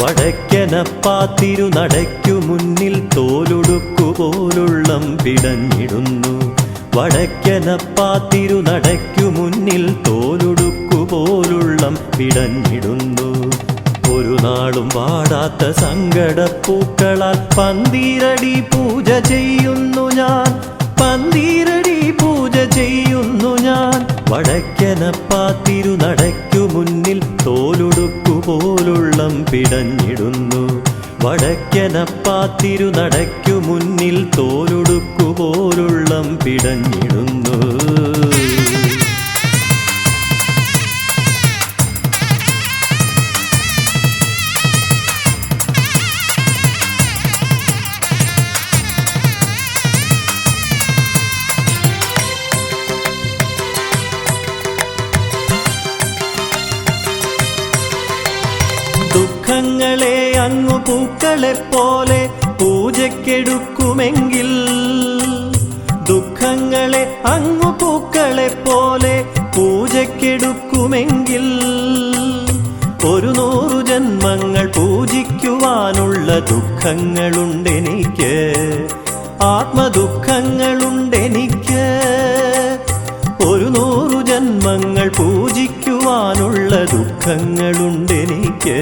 വടക്കനപ്പാത്തിരു നടയ്ക്കു മുന്നിൽ തോലുടുക്കുപോലുള്ളം പിടഞ്ഞിടുന്നു. വടക്കനപ്പാത്തിരു നടയ്ക്കു മുന്നിൽ തോലുടുക്കുപോലുള്ളം പിടഞ്ഞിടുന്നു. ഒരു നാളും വാടാത്ത സങ്കടപ്പൂക്കളാൽ പന്തീരടി പൂജ ചെയ്യുന്നു ഞാൻ, പന്തീരടി പൂജ ചെയ്യുന്നു ഞാൻ. വടക്കനപ്പാത്തിരു നടയ്ക്കു മുന്നിൽ തോലുടുക്കുപോലുള്ളം പിടഞ്ഞിടുന്നു. വടക്കനപ്പാത്തിരു നടയ്ക്കു മുന്നിൽ തോലുടുക്കുപോലുള്ളം പിടഞ്ഞിടുന്നു. ദുഃഖങ്ങളെ അങ്ങു പൂക്കളെപ്പോലെ പൂജയ്ക്കെടുക്കുമെങ്കിൽ, ദുഃഖങ്ങളെ അങ്ങു പൂക്കളെപ്പോലെ പൂജയ്ക്കെടുക്കുമെങ്കിൽ, 100 ജന്മങ്ങൾ പൂജിക്കുവാനുള്ള ദുഃഖങ്ങളുണ്ടെനിക്ക്, ആത്മദുഃഖങ്ങളുണ്ടെനിക്ക്. 100 ജന്മങ്ങൾ പൂജിക്കുവാനുള്ള ദുഃഖങ്ങളുണ്ടെനിക്ക്,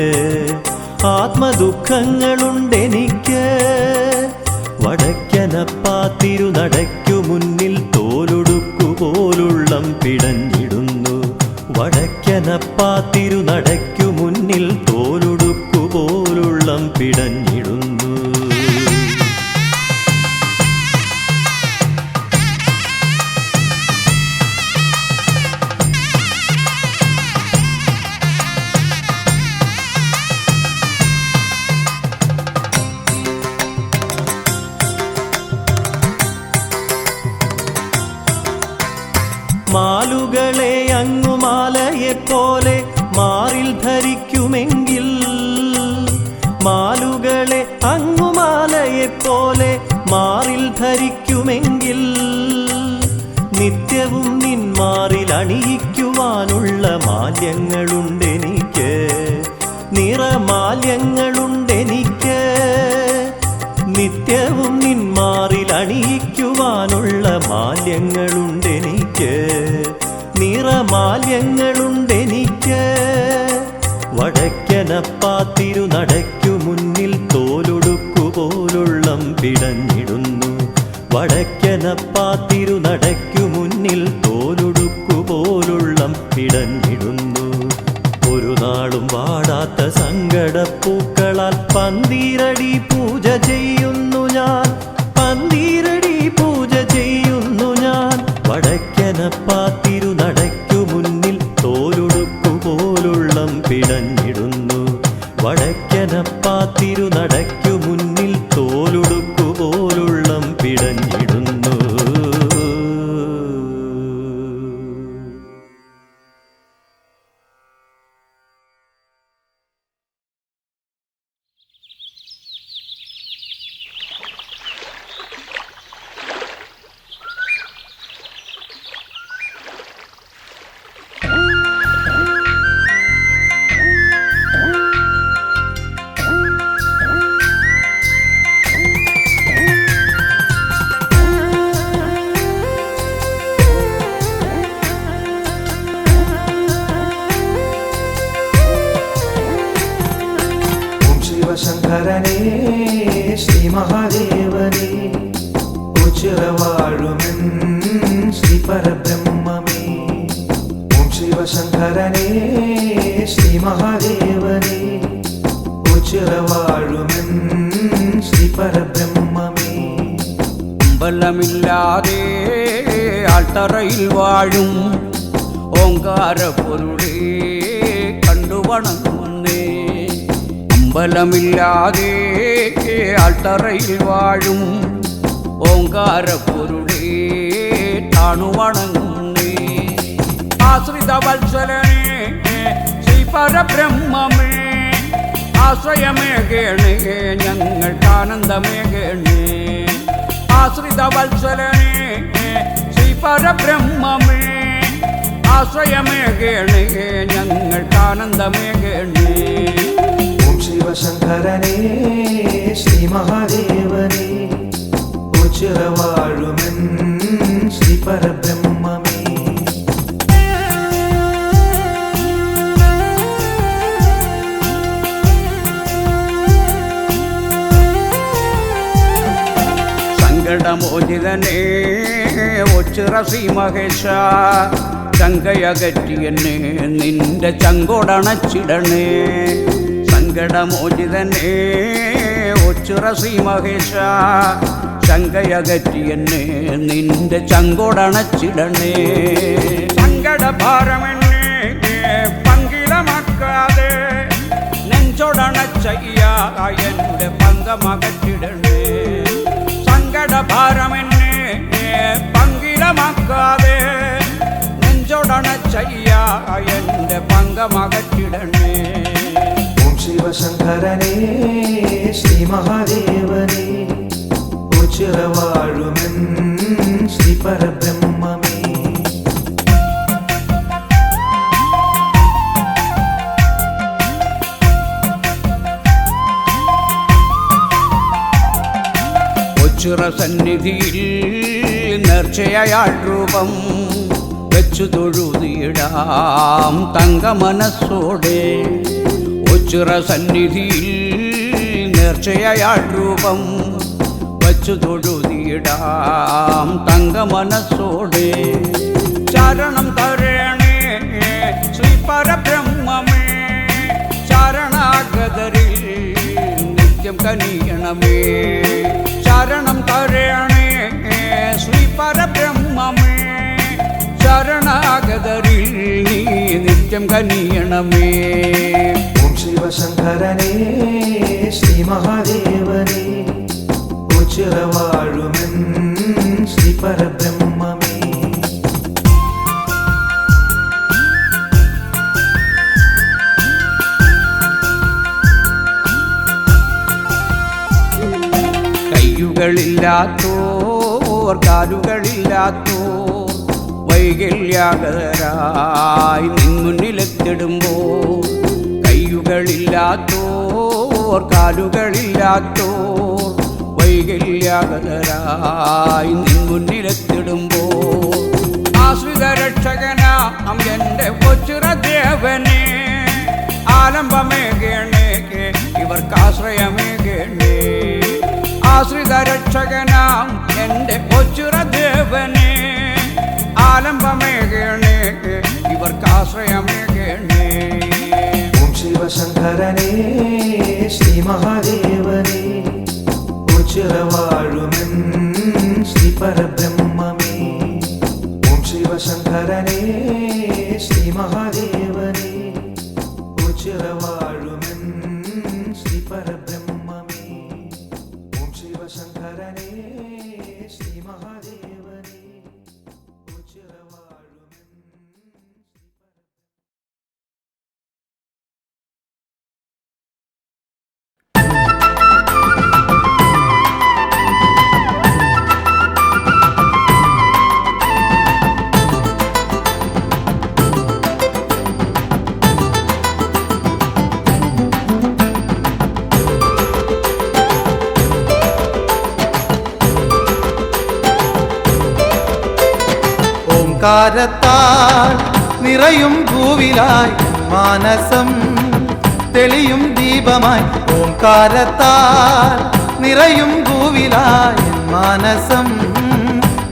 ആത്മദുഃഖങ്ങളുണ്ടെനിക്ക്. വടക്കനപ്പാത്തിരു നടയ്ക്കു മുന്നിൽ തോലുടുക്കുപോലുള്ളം പിടഞ്ഞിടുന്നു. വടക്കനപ്പാത്തിരു നടയ്ക്കു മുന്നിൽ തോലുടുക്കുപോലുള്ളം പിടഞ്ഞിടുന്നു. മാലുകളെ അങ്ങു മാലയെപ്പോലെ മാറിൽ ധരിക്കുമെങ്കിൽ, മാലുകളെ അങ്ങു മാലയെപ്പോലെ മാറിൽ ധരിക്കുമെങ്കിൽ, നിത്യവും നിന്മാറിൽ അണിയിക്കുവാനുള്ള മാല്യങ്ങളുണ്ടെനിക്ക്, നിറമാല്യങ്ങളുണ്ടെനിക്ക്. നിത്യവും നിന്മാറിൽ അണിയിക്കുവാനുള്ള മാല്യങ്ങളുണ്ടെനിക്ക്, നിറമാല്യങ്ങളുണ്ടെനിക്ക്. വടക്കനപ്പാത്തിരു നടയ്ക്കു മുന്നിൽ തോലുടുക്കുപോലുള്ളം പിടഞ്ഞിടുന്നു. വടക്കനപ്പാത്തിരു നടയ്ക്കു മുന്നിൽ തോലുടുക്കുപോലുള്ളം പിടഞ്ഞിടുന്നു. ഒരു നാളും വാടാത്ത സങ്കടപ്പൂക്കളാൽ പന്തീരടി പൂജ ചെയ്യുന്നു ഞാൻ, പന്തീരടി പൂജ ചെയ്യുന്നു ഞാൻ. വടക്കനപ്പാത്തിരു നടയ്ക്കു മുന്നിൽ തോലുടുക്കുപോലുള്ളം പിടഞ്ഞിടുന്നു. വടക്കനപ്പാത്തിരു നടയ്ക്കു മുന്നിൽ തോലുടുക്കുപോലുള്ളം പിടഞ്ഞിടുന്നു. ശങ്കരനേ ശ്രീ മഹാദേവനേ, ഉച്ചിറവാഴുമെൻ ശ്രീ പരബ്രഹ്മമേ. ഓം ശിവശങ്കരനേ ശ്രീ മഹാദേവനേ, ഉച്ചിറവാഴുമെൻ ശ്രീ പരബ്രഹ്മമേ. അമ്പലമില്ലാതെ ആൾത്തറയിൽ വാഴും ഓങ്കാര പൊരുളേ കണ്ടുവണങ്ങുന്നേ. അമ്പലമില്ലാതെ ആൾത്തറയിൽ വാഴും ഓങ്കാരപ്പൊരുളേ താണുവണങ്ങുന്നേ. ആശ്രിത വത്സലനേ ശ്രീ പരബ്രഹ്മമേ ആശ്രയമേകേണേ ഞങ്ങൾക്കാനന്ദമേകേണേ. ആശ്രിത വത്സലനേ ശ്രീ പരബ്രഹ്മമേ ആശ്രയമേകേണേ ഞങ്ങൾക്കാനന്ദമേകേണേ. ഓം ശിവശങ്കരനേ ശ്രീ മഹാദേവനേ ഉച്ചിറവാഴുമെൻ ശ്രീ പരബ്രഹ്മമേ. സങ്കടമോചിതനേ ഒച്ചിറ ശ്രീ മഹേശ ചങ്കയകറ്റിയെന്നെ നിന്റെ ചങ്കോടണച്ചിടണേ. സങ്കടമോചിതനേ ഒച്ചിറ ശ്രീ മഹേശ ചങ്കയകറ്റിയെന്നെ നിന്റെ ചങ്കോടണച്ചിടണേ. സങ്കടഭാരമെന്നെ പങ്കിലമാക്കാതെ നെഞ്ചോടണച്ചയ്യ എൻ്റെ പങ്കമകറ്റിടണേ. സങ്കടഭാരമെന്നെ പങ്കിലമാക്കാതെ നെഞ്ചോടണച്ചയ്യ എൻ്റെ പങ്കമകറ്റിടണേ. ഓം ശിവശങ്കരനേ ശ്രീ മഹാദേവനേ ഉച്ചിറവാഴുമെൻ ശ്രീ പരബ്രഹ്മമേ. ഒച്ചിറ സന്നിധിയിൽ നേർച്ചയാൾ രൂപം വെച്ചു തൊഴുതിടാം തങ്ക മനസ്സോടെ. ഒച്ചിറ സന്നിധിയിൽ നേർച്ചയാൾ രൂപം വച്ചു തൊഴുതിടാം തങ്ക മനസ്സോടെ. ചരണം തരണേ ശ്രീ പരബ്രഹ്മമേ ശരണാഗതരിൽ നിത്യം കനിയണമേ. ശരണം തരണേ ശ്രീ പരബ്രഹ്മമേ ശരണാഗതരിൽ നീ നിത്യം കനിയണമേ. ഓം ശിവശങ്കരനേ ശ്രീ മഹാദേവനേ ഉച്ചിറവാഴുമെൻ ശ്രീ പരബ്രഹ്മമേ. കയ്യുകളില്ലാത്തോർ കാലുകളില്ലാത്തോർ വൈകല്യാകരായി നിൻ മുന്നിലെത്തിടുമ്പോൾ. കയ്യുകളില്ലാത്തോർ കാലുകളില്ലാത്തോർ വൈകല്യാകരായി നിൻ മുന്നിലെത്തിടുമ്പോൾ. ആശ്രിത രക്ഷകനാം എൻ്റെ ഒച്ചിറദേവനേ ആലംബമേകേണേ ഇവർക്കാശ്രയമേകേണേ. ആശ്രിത രക്ഷകനാം എൻ്റെ ഒച്ചിറദേവനേ ആലംബമേകേണേ ഇവർക്കാശ്രയമേകേണേ. ഓം ശിവശങ്കരനേ ശ്രീ മഹാദേവനേ ഉച്ചിറവാഴുമെൻ ശ്രീ പരബ്രഹ്മമേ. ഓം ശിവശങ്കരനേ ശ്രീ മഹാദേവനേ ഉച്ചിറവാഴുമെൻ ശ്രീ പരബ്രഹ്മമേ. ഓം ശിവശങ്കരനേ ശ്രീ മഹാദേവനേ ഉച്ചിറവാഴുമെൻ ഓംകാരത്താൽ നിറയും ഭൂവിലായി മാനസം തെളിയും ദീപമായി. ഓംകാരത്താൽ നിറയും ഭൂവിലായി മാനസം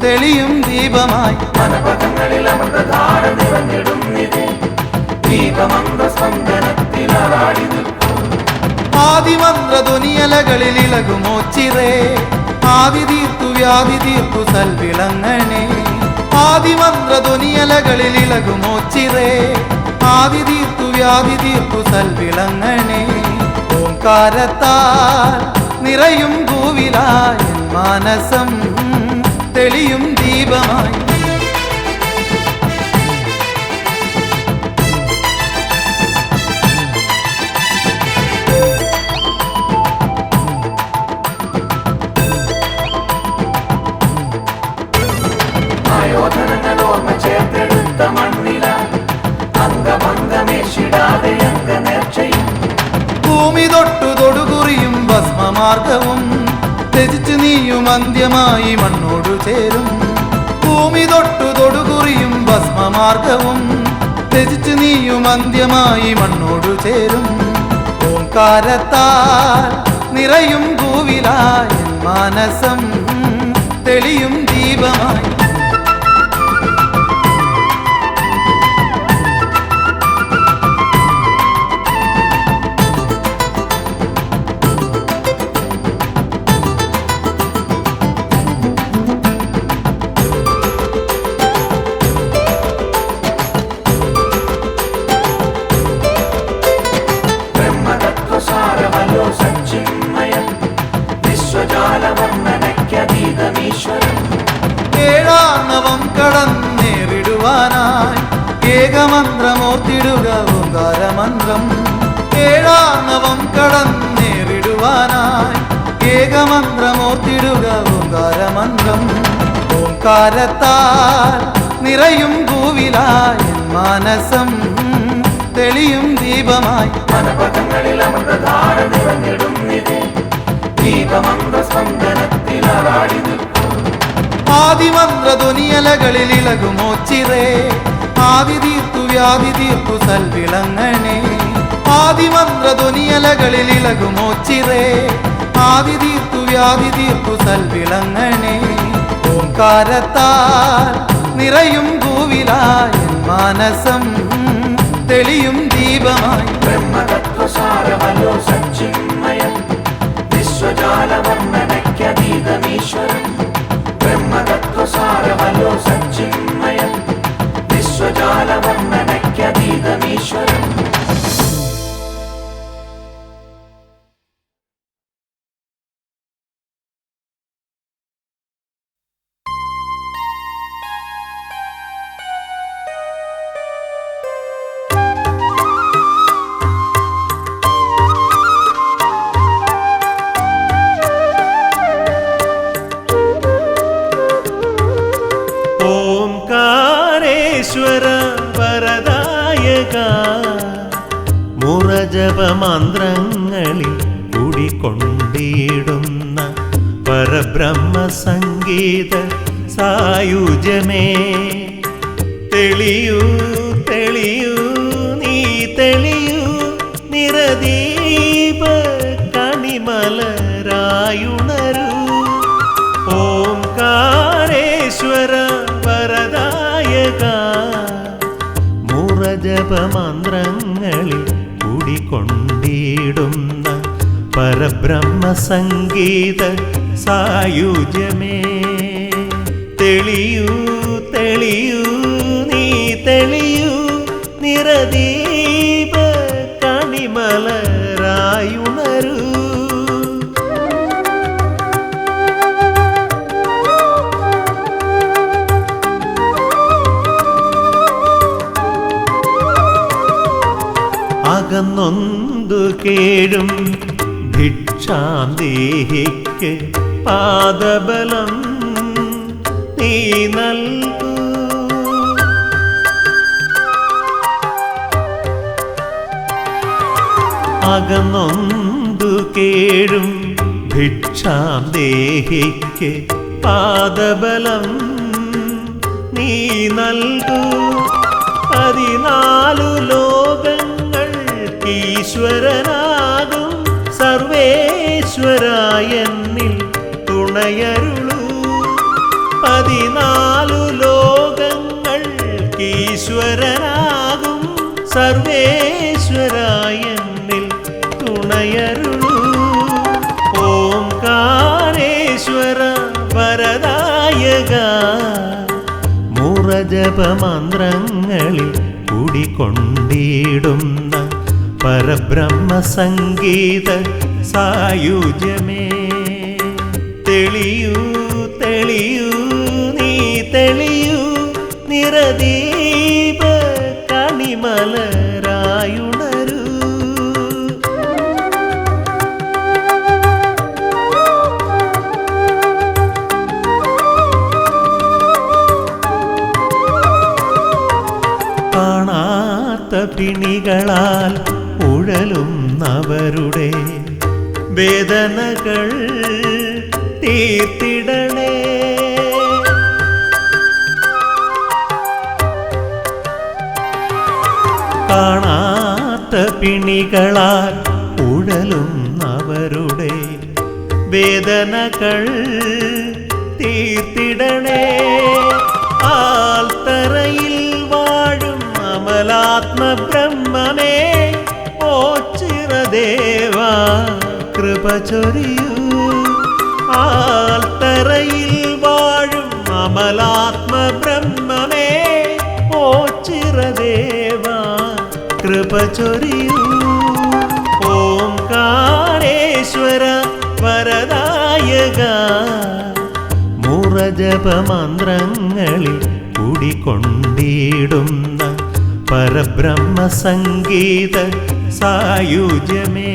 തെളിയും ദീപമായി. മനപഥങ്ങളിൽ അമൃതധാര നിറഞ്ഞിടുന്നിതേ ദീപമന്ത്രസ്പന്ദനത്തിലാടി നിൽക്കും. ആദിമന്ത്രധ്വനിയലകളിൽ ഇളകുമോച്ചിറേ ആദി തീർത്തു വ്യാധി തീർത്തു സൽവിളങ്ങണേ. ആദിമന്ത്രധ്വനിയലകളിൽ ഇളകുമോച്ചിറേ ആദി തീർത്തു വ്യാധി തീർത്തു സൽവിളങ്ങണേ. ഓം ഓംകാരത്താൽ നിറയും ഭൂവിലായി മാനസം തെളിയും ദീപമായി. ആയോധനങ്ങൾ ഓർമ്മ ചേർത്തെടുത്ത മണ്ണില അംഗഭംഗമേശിടാതെ അംഗനേർച്ചയും ഭൂമി തൊടുകുറിയും ഭസ്മമാർഗവും ത്യജിച്ചു നീയും അന്ത്യമായി മണ്ണോടു ചേരും. ഭൂമി തൊടുകുറിയും ഭസ്മമാർഗവും ത്യജിച്ചു നീയും അന്ത്യമായി മണ്ണോടു ചേരും. ഓംകാരത്താൽ നിറയും ഭൂവിലായി മാനസം തെളിയും ദീപമായി. ബ്രഹ്മതത്വസാരമല്ലോ സച്ചിന്മയം വിശ്വജാലവർണ്ണനയ്ക്കതീതമീശ്വരം. ഏഴാർണവം കടന്നേറിടുവാനായി ഏകമന്ത്രമോർത്തിടുക ഓംകാരമന്ത്രം. ഏഴാർണവം കടന്നേറിടുവാനായി ഏകമന്ത്രമോർത്തിടുക ഓംകാരമന്ത്രം. ഓംകാരത്താൽ നിറയും ഭൂവിലായി മാനസം തെളിയും ദീപമായി. മനപഥങ്ങളിൽ അമൃതധാര നിറഞ്ഞിടുന്നിതേ ദീപമന്ത്രസ്പന്ദനത്തിലാടി നിൽക്കൂ. ആദിമന്ത്രധ്വനിയലകളിൽ ഇളകുമോച്ചിറേ ആദി തീർത്തു വ്യാധി തീർത്തു സൽവിളങ്ങണേ. ആദിമന്ത്രധ്വനിയലകളിൽ ഇളകുമോച്ചിറേ ആദി തീർത്തു വ്യാധി തീർത്തു സൽവിളങ്ങണേ. ഓംകാരത്താൽ നിറയും ഭൂവിലായി മാനസം തെളിയും ദീപമായി. ബ്രഹ്മതത്വസാരമല്ലോ സച്ചിന്മയം വിശ്വജാലവർണ്ണനയ്ക്കതീതമീശ്വരം. ബ്രഹ്മതത്വസാരമല്ലോ സച്ചിന്മയം വിശ്വജാലവർണ്ണനയ്ക്കതീതമീശ്വരം. ഓംകാരേശ്വര വരദായക മുറജപമന്ത്രങ്ങളിൽ കുടികൊണ്ടിടുന്ന പരബ്രഹ്മ സംഗീത സായുജ്യമേ തെളിയൂ തെളിയൂ നീ തെളിയൂ നിറദീപ കണിമലരായുണരൂ. ഓംകാരേശ്വര വരദായക മുറജപമന്ത്രങ്ങളിൽ കുടികൊണ്ടിടുന്ന പരബ്രഹ്മ സംഗീത സായുജ്യമേ തെളിയൂ തെളിയൂ നീ തെളിയൂ നിറദീപ കണിമലരായുണരൂ. അകന്നൊന്തു കേഴും ഭിക്ഷാന്തേഹിക്ക് പാദബലം നീ നൽകൂ. അകന്നൊന്തു കേഴും ഭിക്ഷാന്തേഹിക്ക് പാദബലം നീ നൽകൂ. 14 ലോകങ്ങൾ ഈശ്വരനാകും സർവേശ്വരായെന്നിൽ തുണയരുളൂ. 14 ലോകങ്ങൾ ഈശ്വരനാകും സർവേശ്വരായെന്നിൽ തുണയരുളൂ. ഓംകാരേശ്വര വരദായക മുറജപമന്ത്രങ്ങളിൽ കുടികൊണ്ടിടുന്ന പരബ്രഹ്മ സംഗീത സായുജ്യമേ. തെളിയൂ തെളിയൂ നീ തെളിയൂ, നിറദീപ കണിമലരായുണരൂ. കാണാത്ത പിണികളാൽ ഉഴലുന്നവരുടെ വേദനകൾ തീർത്തിടണേ. കാണാത്ത പിണികളാൽ ഉഴലുന്നവരുടെ വേദനകൾ തീർത്തിടണേ. ആൽത്തറയിൽ വാഴും അമലാത്മ ബ്രഹ്മമേ, ഓ ചിറദേവാ കൃപ ചൊരിയൂ. ആൽത്തറയിൽ വാഴും അമലാത്മ ബ്രഹ്മമേ, ഓ ചിറദേവാ കൃപ ചൊരിയൂ. ഓംകാരേശ്വര വരദായക, മുറജപമന്ത്രങ്ങളിൽ കുടികൊണ്ടിടുന്ന പരബ്രഹ്മ സംഗീത സായുജ്യമേ.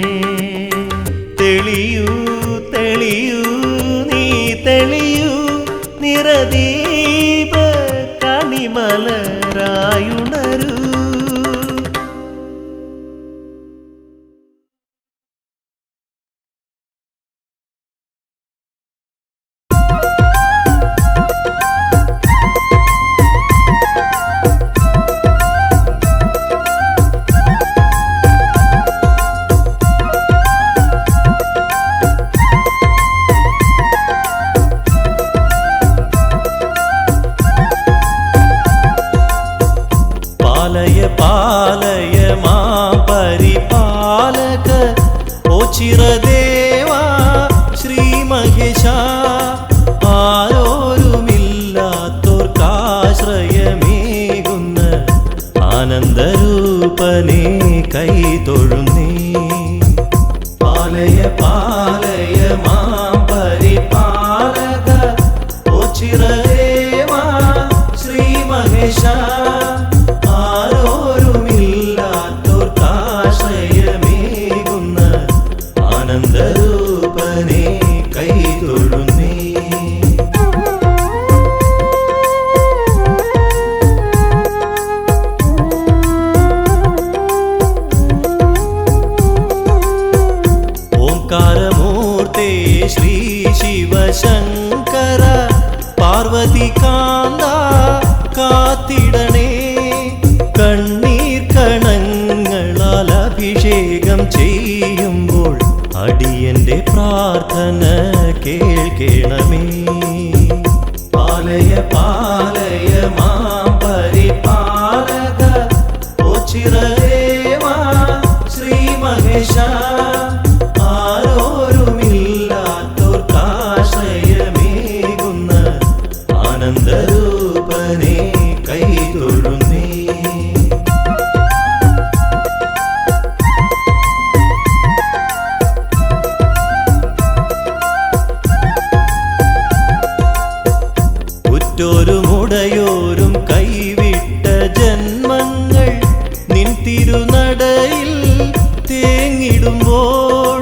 തെളിയൂ തെളിയൂ നീ തെളിയൂ, നിറദീപ കണിമലരായുണരൂ. പാലയ മാം പരിപാലക, ഓ ചിറദേവാ ശ്രീ മഹേശ. ആരോരുമില്ലാത്തോർക്കാശ്രയമേകുന്ന ആനന്ദരൂപനെ കൈതൊഴുന്നേ. പാലയ മാം പരിപാലക, ഓ ചിറദേവാ ശ്രീ മഹേശ. ആരോരുമില്ലാത്തോർക്കാശ്രയമേകുന്ന ആനന്ദരൂപനെ കൈതൊഴുന്നേ. ഓംകാരമൂർത്തേ ശ്രീ ശിവശങ്കര, പാർവതി കാന്ത കാത്തിടണേ. കണ്ണീർ കണങ്ങളാൽ അഭിഷേകം ചെയ്യുമ്പോൾ അടിയന്റെ പ്രാർത്ഥന കേൾക്കണമേ. പാലയ മാം പരിപാലക, ഓ ചിറദേവാ ശ്രീ മഹേശ. ആരോരുമില്ലാത്തോർക്കാശ്രയമേകുന്ന ആനന്ദരൂപനെ കൈതൊഴുന്നേ. ഉറ്റോരും ഉടയോരും കൈവിട്ട ജന്മങ്ങൾ നിൻ തിരുനടയിൽ തേങ്ങിടുമ്പോൾ,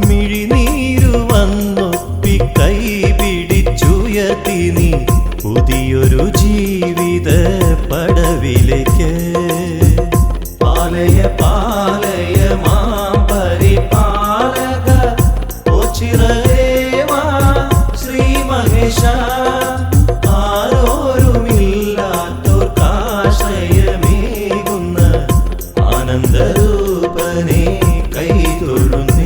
മിഴിനീരു വന്നൊപ്പി കൈ പിടിച്ചുയർത്തി നീ പുതിയൊരു ജീവിത പടവിലേക്ക്. പാലയ മാം പരിപാലക, ഓ ചിറദേവാ ശ്രീ മഹേശ. ആരോരുമില്ലാത്തോർക്കാശ്രയമേകുന്ന ആനന്ദരൂപനെ കൈതൊഴുന്നു.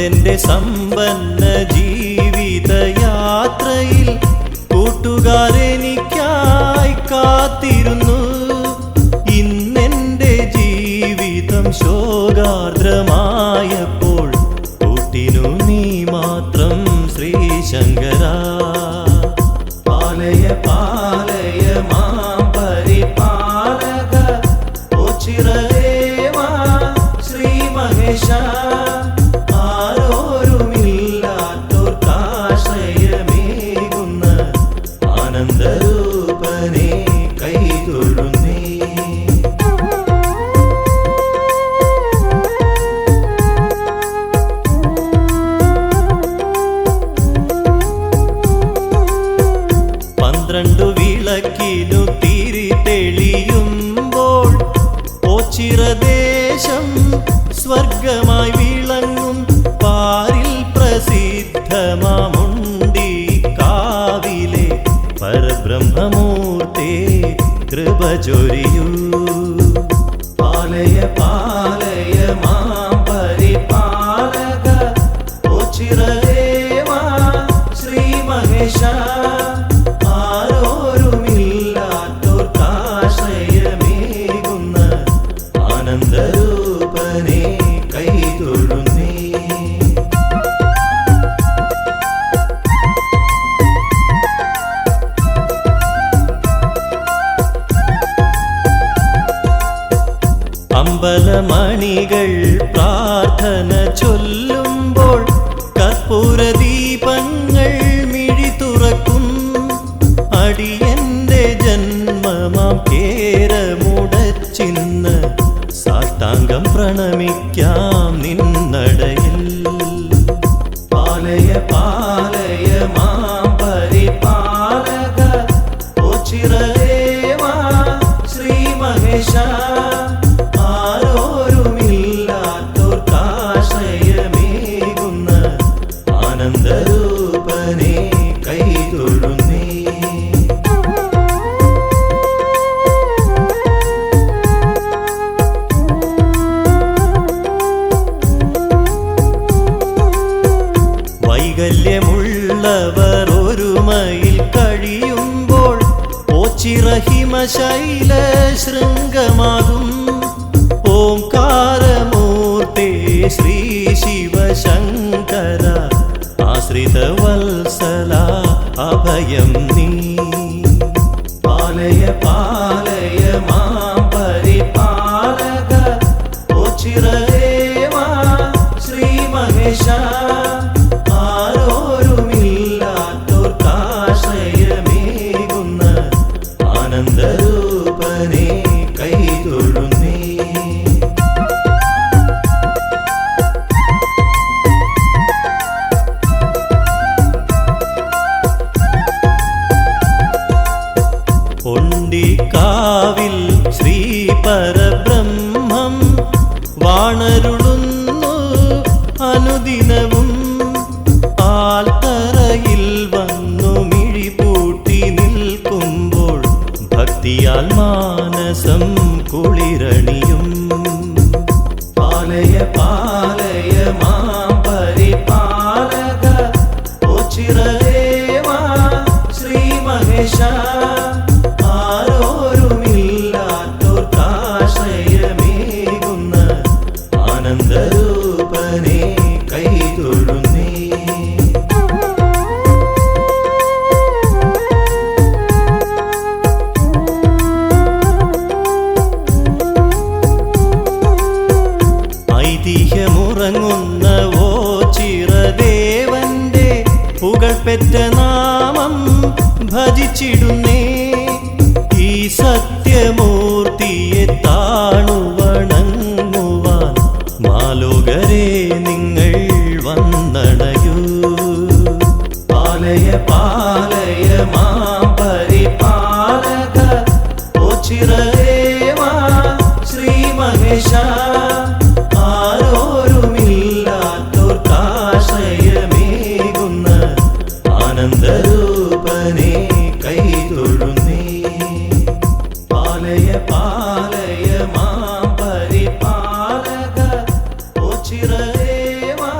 അന്നെന്റെ സമ്പന്ന ജീവിതയാത്രയിൽ കൂട്ടുകാരെനിക്കായി കാത്തിരുന്നു. ഇന്നെന്റെ ജീവിതം ശോകാർദ്രമായപ്പോൾ കൂട്ടിനു നീ മാത്രം ശ്രീശങ്കര. പാലയ പാലയ മാം പരിപാലക ഓ ചിരദേവാ ശ്രീ മഹേശ. ആരോരുമില്ലാത്തോർക്കാശ്രയമേകുന്ന ആനന്ദരൂപനെ കൈതൊഴുന്നേ. പന്ത്രണ്ടു വിളക്കിനു തിരി തെളിയുമ്പോൾ ഓ ചിരദേശം സ്വർഗമായി വിളങ്ങും. പാരിൽ പ്രസിദ്ധമാമുണ്ടി കാവിലെ പരബ്രഹ്മമൂർത്തേ കൃപ ചൊരിയൂ. പാലയ പാലയ മാം പരിപാലക ഓ ചിരദേവാ ശ്രീ മഹേശ. ആരോരുമില്ലാത്തോർക്കാശ്രയമേകുന്ന ആനന്ദരൂപനെ കൈതൊഴുന്നേ. അമ്പലമണികൾ പ്രാർത്ഥന ചൊല്ലുമ്പോൾ കർപ്പൂരദീപങ്ങൾ മിഴി തുറക്കും. അടിയന്റെ ജന്മമാം കേരമുടച്ചിന്ന് സാഷ്ടാംഗം പ്രണമിക്കാം നിന്നടയിൽ. പാലയ പാലയ മാം പരിപാലക ഓ ചിരദേവാ ശ്രീ മഹേശ. ആരോരുമില്ലാത്തോർക്കാശ്രയമേകുന്ന ആനന്ദരൂപനെ കൈതൊഴുന്നേ. വൈകല്യമുള്ളവർ ഒരുമയിൽ കഴിയുമ്പോൾ ഓ ചിരഹിമശൈല ശൃംഗമാകും. ഓംകാരമൂർത്തേ ശ്രീ ശിവശങ്കര ആശ്രിതവത്സല അഭയം നീ. പാലയ പാലയ മാം പരിപാലക ഓ ചിരദേവാ ശ്രീ മഹേശ. ആരോരുമില്ലാത്തോർക്കാശ്രയമേകുന്ന ആനന്ദരൂപനെ കൈതൊഴുന്നേ. കാവിൽ ശ്രീ പരബ്രഹ്മം വാണരുളുന്നു അനുദിനവും. ആൽത്തറയിൽ വന്നു മിഴിപൂട്ടി നിൽക്കുമ്പോൾ ഭക്തിയാൽ മാനസം കുളിരണിയും. പാലയ പാലയ മാം പരിപാലക ഓ ചിരദേവാ ശ്രീ മഹേശ. ആരോരുമില്ലാത്തോർക്കാശ്രയമേകുന്ന ആനന്ദരൂപനെ കൈതൊഴുന്നേ. ഐതിഹ്യമുറങ്ങുന്ന ഓ ചിരദേവന്റെ പുകഴ്പെറ്റ നാമം ഭജിച്ചിടുന്നേ. ഈ സത്യമൂർത്തിയെ താണുവണങ്ങുവാൻ മാലോകരെ നിങ്ങൾ വന്നണയൂ. പാലയ പാലയ മാം പരിപാലക ഓ ചിരദേവാ ശ്രീ മഹേശ. ആരോരുമില്ലാത്തോർക്കാശ്രയമേകുന്ന ആനന്ദരൂപനെ കൈതൊഴുന്നേ. പാലയ പാലയ മാം പരിപാലക ഓ ചിരദേവാ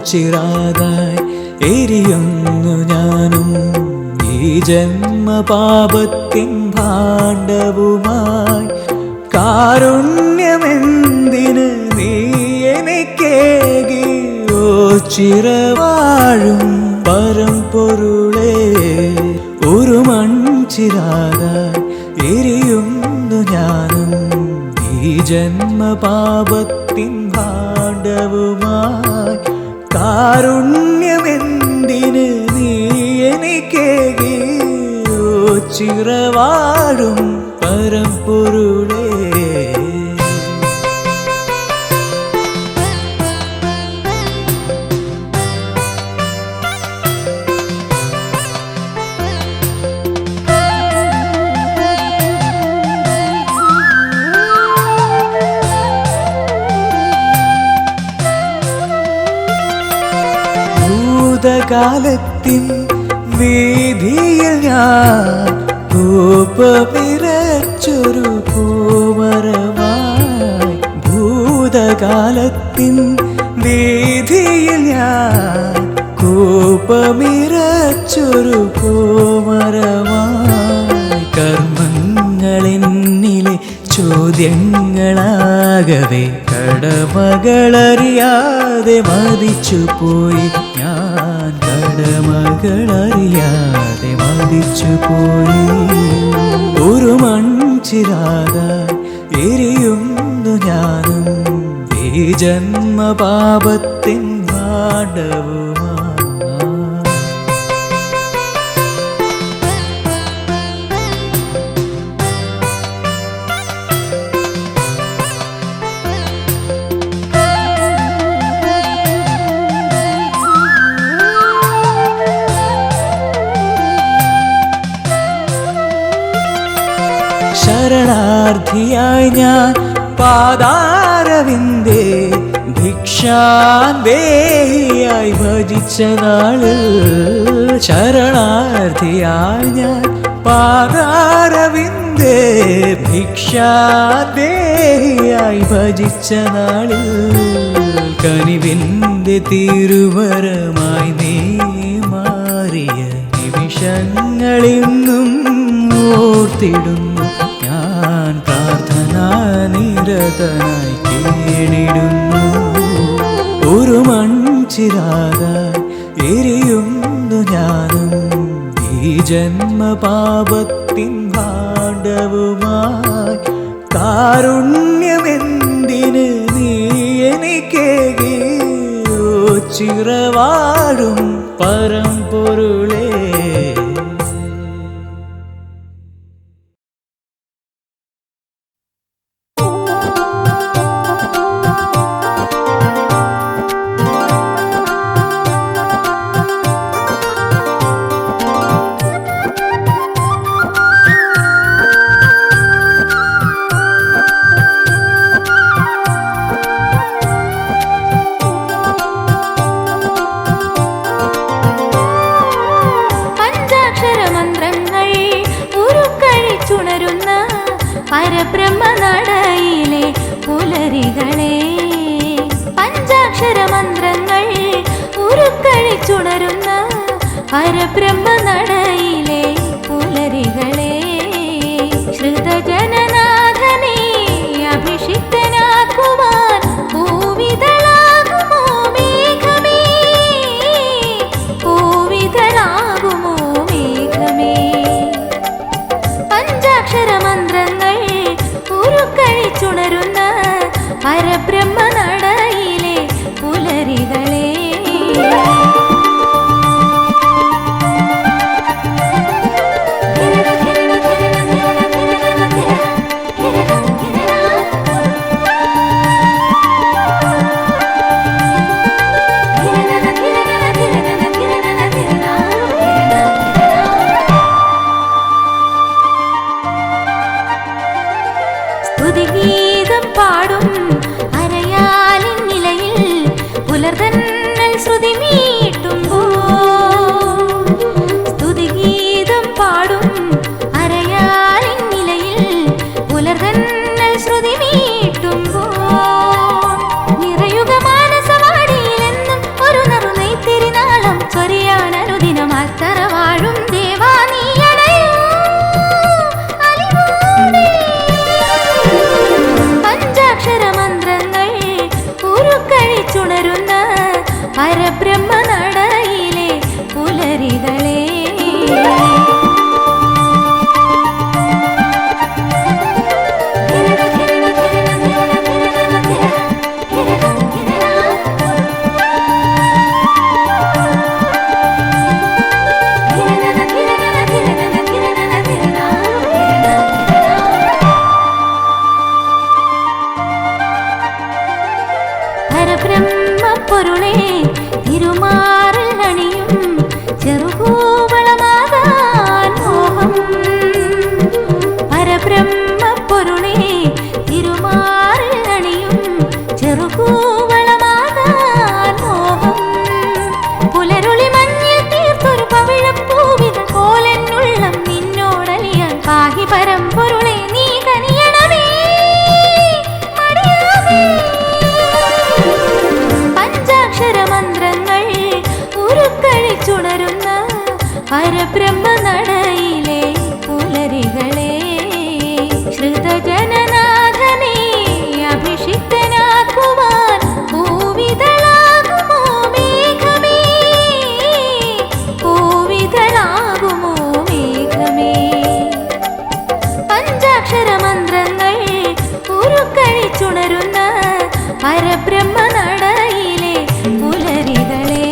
ചിറാതായി എരിയുന്നു ഞാനും ഈ ജന്മപാപത്തിൻ ഭാണ്ഡവുമായി. കാരുണ്യമെന്തിന് നീ എനിക്കേകി ഓ ചിരവാഴും പരമ്പൊരുളേ. ഒരു മൺചിരാതായി എരിയുന്നു ഞാനും ഈ ജന്മപാപത്തിൻ ഭാണ്ഡവുമായി. കാരുണ്യമെന്തിന് നീ എനിക്കേകി ഓ ചിരവാഴും പരമ്പൊരുളേ. ഭൂതകാലത്തിൻ വീതിയിൽ ഞാൻ കോപമിരച്ചൊരു കോമരമായി. ഭൂതകാലത്തിൻ വീതിയിൽ ഞാൻ കോപമിരച്ചൊരു കോമരമായി. കർമ്മങ്ങളെന്നിലെ ചോദ്യങ്ങളാകവേ കടമകളറിയാതെ മതിച്ചുപോയി ഞാൻ. കടമകളറിയാതെ മതിച്ചുപോയി. ഒരു മൺചിരാതായി എരിയുന്നു ഞാനും ഈ ജന്മപാപത്തിൻ ഭാണ്ഡവുമായി. ശരണാർത്ഥിയായി ഞാൻ പാദാരവിന്ദേ ഭിക്ഷാന്തേഹിയായി ഭജിച്ച നാളിൽ. ശരണാർത്ഥിയായി ഞാൻ പാദാരവിന്ദേ ഭിക്ഷാന്തേഹിയായി ഭജിച്ച നാളിൽ. കനിവിൻ്റെ തിരുവരമായി നീ മാറിയ നിമിഷങ്ങളിന്നും ഓർത്തിടുന്നു ഞാൻ. പ്രാർത്ഥനാനിരതനായി കേണിടുന്നു. ഒരു മൺചിരാതായി എരിയുന്നു ഞാനും ഈ ജന്മപാപത്തിൻ ഭാണ്ഡവുമായി. കാരുണ്യമെന്തിന് നീ എനിക്കേകി ഓ ചിരവാഴും പരമ്പൊരുളേ. പരബ്രഹ്മനടയിലെ പുലരികളെ. പഞ്ചാക്ഷരമന്ത്രങ്ങൾ ഉരുക്കഴിച്ചുണരുന്ന പരബ്രഹ്മനടയിലെ പുലരികളെ. ശ്രുതജനനാഥനെ അഭിഷിക്തനാക്കുവാൻ പൂവിതളാകുമോ മേഘമേ, പൂവിതളാകുമോ മേഘമേ. പഞ്ചാക്ഷരമന്ത്രങ്ങൾ ഉരുക്കഴിച്ചുണരുന്ന പരബ്രഹ്മനടയിലെ പുലരികളെ. സ്തുതിഗീതം പാടും അരയാലിൻ നിലയിൽ പുലർതന്നൽ ശ്രുതി മീട്ടുമ്പോൾ. സ്തുതിഗീതം പാടും അരയാലിൻ നിലയിൽ പുലർതന്നൽ ശ്രുതി മീട്ടുമ്പോൾ. നിറയുക മാനസവാടിയിലെന്നും ഒരു നറു പരബ്രഹ്മ പൊരുളേ തിരുമാറിൽ അണിയും ചെറുകൂവളമാകാൻ മോഹം പുലരുളി മഞ്ഞിൽ തീർത്തൊരു പവിഴപ്പൂവിതൾ പോലെന്നുള്ളം നിന്നോടലിയാൻ പാഹി പരമ്പൊരുളെ നീ കനിയണമേ മടിയാമേ. പഞ്ചാക്ഷര മന്ത്രങ്ങൾ ഉരുക്കഴിച്ചുണരുന്ന പരബ്രഹ്മ നടയിലെ പുലരികളെ ശ്രുതജനനാഥനെ അഭിഷിക്തനാക്കുവാൻ പൂവിതളാകുമോ മേഘമേ പൂവിതളാകുമോ മേഘമേ. പഞ്ചാക്ഷര മന്ത്രങ്ങൾ ഉരുക്കഴിച്ചുണരുന്ന പരബ്രഹ്മ നടയിലെ പുലരികളെ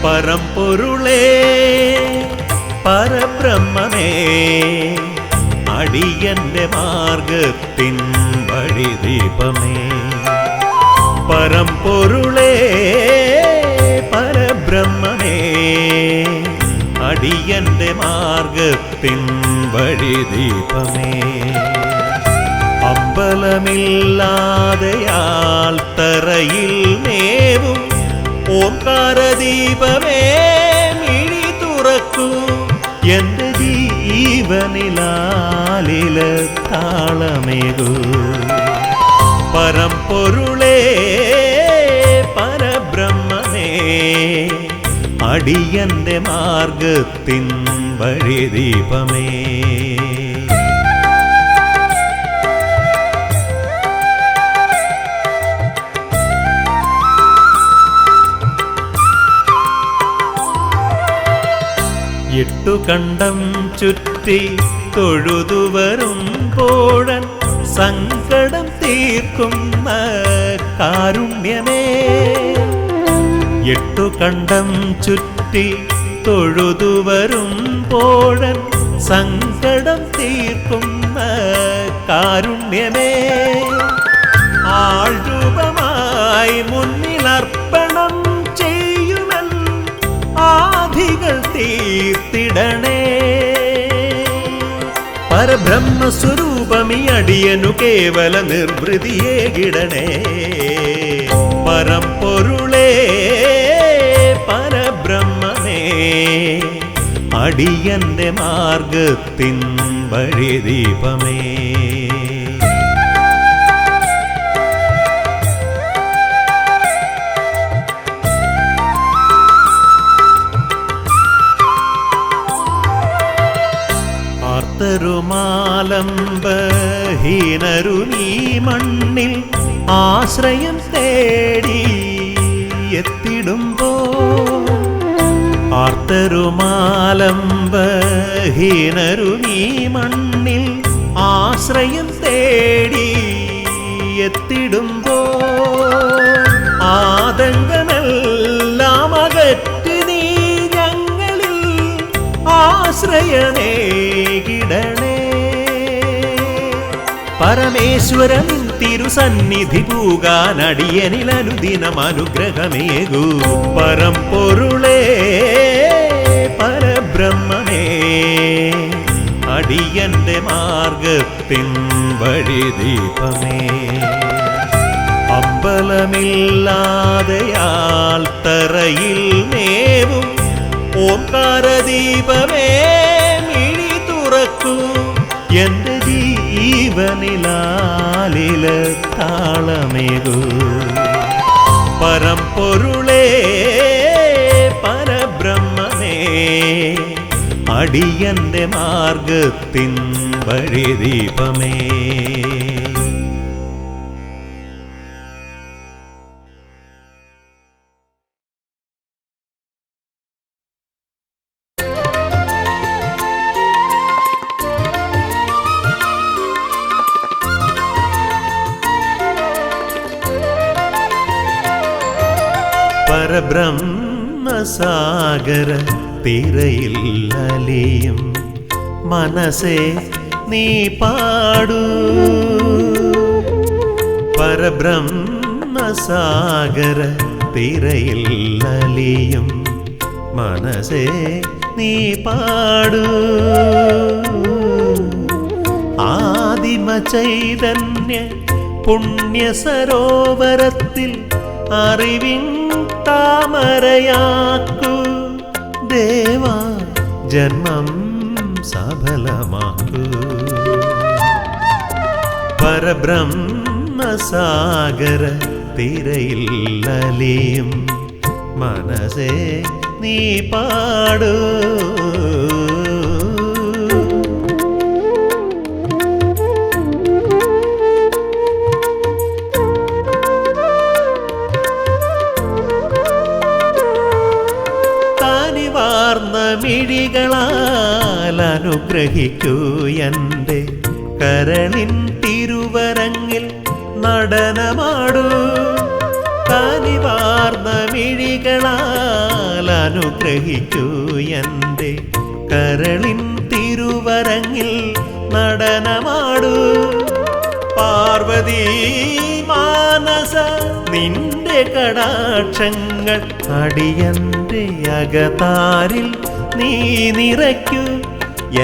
പരമ്പൊരുളേ പരബ്രഹ്മമേ അടിയന്റെ മാർഗത്തിൻ വഴിദീപമേ. പരമ്പൊരുളേ പരബ്രഹ്മമേ അടിയന്റെ മാർഗത്തിൻ വഴിദീപമേ. അമ്പലമില്ലാതെയാൽ തറയിൽ മേവും ഓംകാരദീപമേ മിഴി തുറക്കൂ എന്റെ ജീവനിലാലില താളമേകൂ. പരമ്പൊരുളേ പരബ്രഹ്മമേ അടിയന്റെ മാർഗത്തിൻ വഴിദീപമേ. എട്ടുകണ്ടം ചുറ്റി തൊഴുതുവരുമ്പോഴൻ സങ്കടം തീർക്കുന്ന കാരുണ്യമേ. എട്ടുകണ്ടം ചുറ്റി തൊഴുതുവരുമ്പോഴൻ സങ്കടം തീർക്കുന്ന കാരുണ്യമേ. ആൾരൂപമായി മുന്നിലർപ്പണം ചെയ്യുമൻ ആധികൾ തീർത്തിടണേ. പരബ്രഹ്മസ്വരൂപമീ അടിയനു കേവല നിർവൃതിയേകിടണേ. പരമ്പൊരുളേ പരബ്രഹ്മമേ അടിയന്റെ മാർഗത്തിൻ വഴിദീപമേ. ആർത്തരുമാലംബഹീനരുമീ മണ്ണിൽ ആശ്രയം തേടി എത്തിടുമ്പോ. ആർത്തരുമാലംബഹീനരുമീ മണ്ണിൽ ആശ്രയം തേടി എത്തിടുമ്പോ. ആതങ്കമെല്ലാം അകറ്റി നീ ഞങ്ങളിൽ ആശ്രയമേകിടണേ. പരമേശ്വരൻ തിരുസന്നിധി പൂകാൻ അടിയനിൽ അനുദിനം അനുഗ്രഹമേകൂ. പരമ്പൊരുളേ പരബ്രഹ്മമേ അടിയന്റെ മാർഗത്തിൻ വഴിദീപമേ. അമ്പലമില്ലാതെയാൽ തറയിൽ മേവും ഓംകാരദീപമേ മിഴി തുറക്കൂ എന്റെ ജീവനിലാലില താളമേകൂ. പരമ്പൊരുളേ പരബ്രഹ്മമേ അടിയന്റെ മാർഗത്തിൻ വഴിദീപമേ. പരബ്രഹ്മസാഗര തിരയിൽ അലിയും മനസ്സേ നീ പാടൂ. പരബ്രഹ്മസാഗര തിരയിൽ അലിയും മനസ്സേ നീ പാടൂ. ആദിമ ചൈതന്യ പുണ്യ സരോവരത്തിൽ അറിവിൻ താമരയാക്കൂ. ദേവാ ജന്മം സഫലമാക്കൂ. പരബ്രഹ്മസാഗര തിരയിൽ അലിയും മനസ്സേ നീ പാടൂ. താനിവാർന്ന മിഴികളാൽ അനുഗ്രഹിക്കൂ എൻ്റെ കരളിൻ തിരുവരങ്ങിൽ നടനമാടൂ. താനിവാർന്ന മിഴികളാൽ അനുഗ്രഹിക്കൂ എൻ്റെ കരളിൻ തിരുവരങ്ങിൽ നടനമാടൂ. പാർവതീ മാനസ നിന്റെ കടാക്ഷങ്ങൾ അടിയന്റെ അകതാരിൽ നീ നിറയ്ക്കൂ.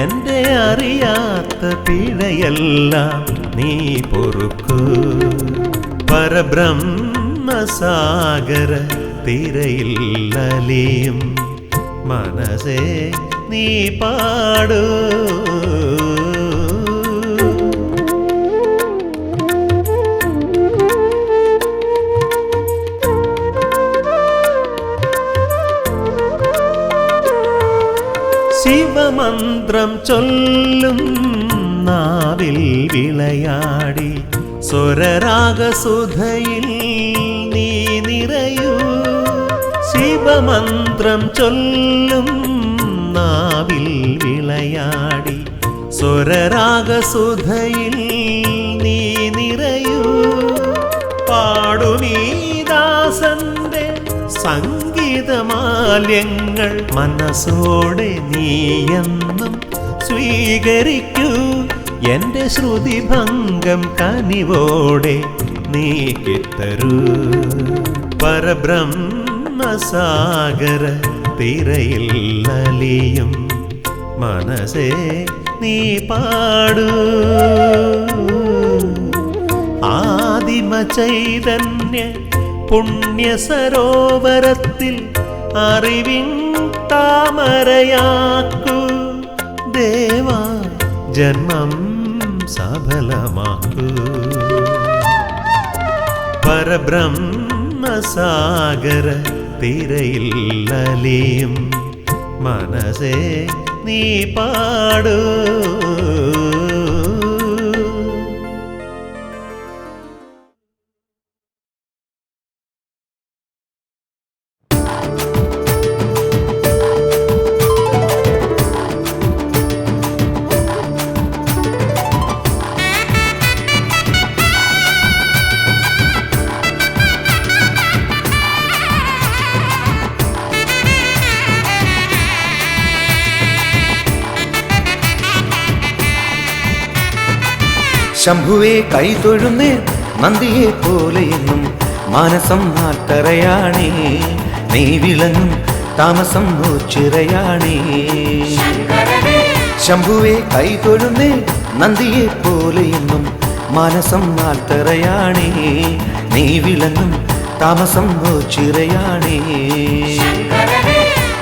എൻ്റെ അറിയാത്ത പിഴയെല്ലാം നീ പൊറുക്കൂ. പരബ്രഹ്മസാഗര തിരയിൽ അലിയും മനസ്സേ നീ പാടൂ. ശിവമന്ത്രം ചൊല്ലും നാവിൽ വിളയാടി സ്വരരാഗസുധയിൽ നീ നിറയൂ. ശിവമന്ത്രം ചൊല്ലും നാവിൽ വിളയാടി സ്വരരാഗസുധയിൽ നീ നിറയൂ. പാടുമീ ദാസന്റെ സംഗീതമാല്യങ്ങൾ മനസ്സോടെ നീയെന്നും സ്വീകരിക്കൂ. എൻ്റെ ശ്രുതിഭംഗം കനിവോടെ നീക്കിത്തരൂ. പരബ്രഹ്മസാഗര തിരയിൽ അലിയും മനസ്സേ നീ പാടൂ. ആദിമ ചൈതന്യ പുണ്യ സരോവരത്തിൽ അറിവിൻ താമരയാക്കൂ. ദേവാ ജന്മം സഫലമാക്കൂ. പരബ്രഹ്മസാഗര തിരയിൽ അലിയും മനസ്സേ നീ പാടൂ. ശംഭുവേ കൈതൊഴുന്നേ നന്ദിയെ പോലെയെന്നും മാനസം നാട്ടറയാണേ. നീ വിളങ്ങും താമസം ചിറയാണേ. ശംഭുവേ കൈതൊഴുന്നേ നന്ദിയെ പോലെയെന്നും മാനസം നാട്ടറയാണേ. നീ വിളങ്ങും താമസം ചിറയാണേ.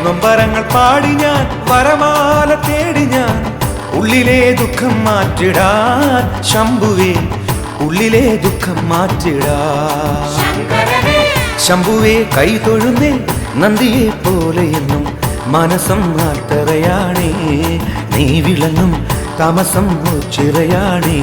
നൊമ്പരങ്ങൾ പാടി ഞാൻ വരമാല തേടി ഞാൻ ഉള്ളിലെ ദുഃഖം മാറ്റിടാൻ. ശംഭുവേ ഉള്ളിലെ ദുഃഖം മാറ്റിടാൻ. ശംഭുവേ കൈതൊഴുന്നേ നന്ദിയെ പോലെയെന്നും മനസ്സം നാട്ടറയാണേ. നീ വിളങ്ങും താമസം ചിറയാണേ.